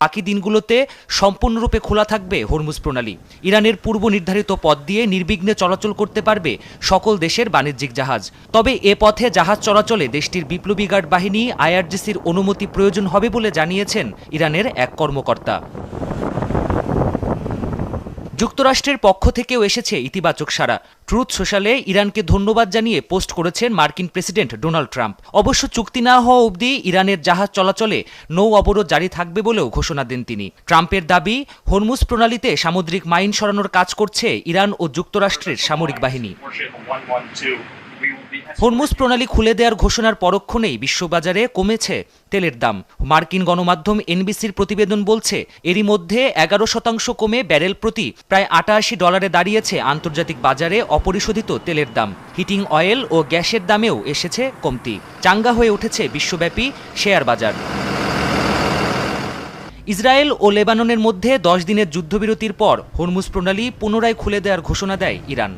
বাকি দিনগুলোতে সম্পূর্ণরূপে খোলা থাকবে হরমুজ প্রণালী। ইরানের পূর্ব নির্ধারিত পথ দিয়ে নির্বিঘ্নে চলাচল করতে পারবে সকল দেশের বাণিজ্যিক জাহাজ। তবে এ পথে জাহাজ চলাচলে দেশটির বিপ্লবী গার্ড বাহিনী IRGCর অনুমতি প্রয়োজন হবে বলে জানিয়েছেন ইরানের এক কর্মকর্তা। যুক্তরাষ্ট্রের পক্ষ থেকেও এসেছে ইতিবাচক সাড়া। ট্রুথ সোশ্যালে ইরানকে ধন্যবাদ জানিয়ে পোস্ট করেছেন মার্কিন প্রেসিডেন্ট ডোনাল্ড ট্রাম্প। অবশ্য চুক্তি না হওয়া অবধি ইরানের জাহাজ চলাচলে নৌ অবরোধ জারি থাকবে বলেও ঘোষণা দেন তিনি। ট্রাম্পের দাবি, হরমুজ প্রণালীতে সামুদ্রিক মাইন সরানোর কাজ করছে ইরান ও যুক্তরাষ্ট্রের সামরিক বাহিনী। হরমুজ প্রণালী খুলে দেওয়ার ঘোষণার পরক্ষণেই বিশ্ববাজারে কমেছে তেলের দাম। মার্কিন গণমাধ্যম NBCর প্রতিবেদন বলছে, এরই মধ্যে 11% কমে ব্যারেল প্রতি প্রায় $88 দাঁড়িয়েছে আন্তর্জাতিক বাজারে অপরিশোধিত তেলের দাম। হিটিং অয়েল ও গ্যাসের দামেও এসেছে কমতি। চাঙ্গা হয়ে উঠেছে বিশ্বব্যাপী শেয়ার বাজার। ইসরায়েল ও লেবাননের মধ্যে 10 দিনের যুদ্ধবিরতির পর হরমুজ প্রণালী পুনরায় খুলে দেওয়ার ঘোষণা দেয় ইরান।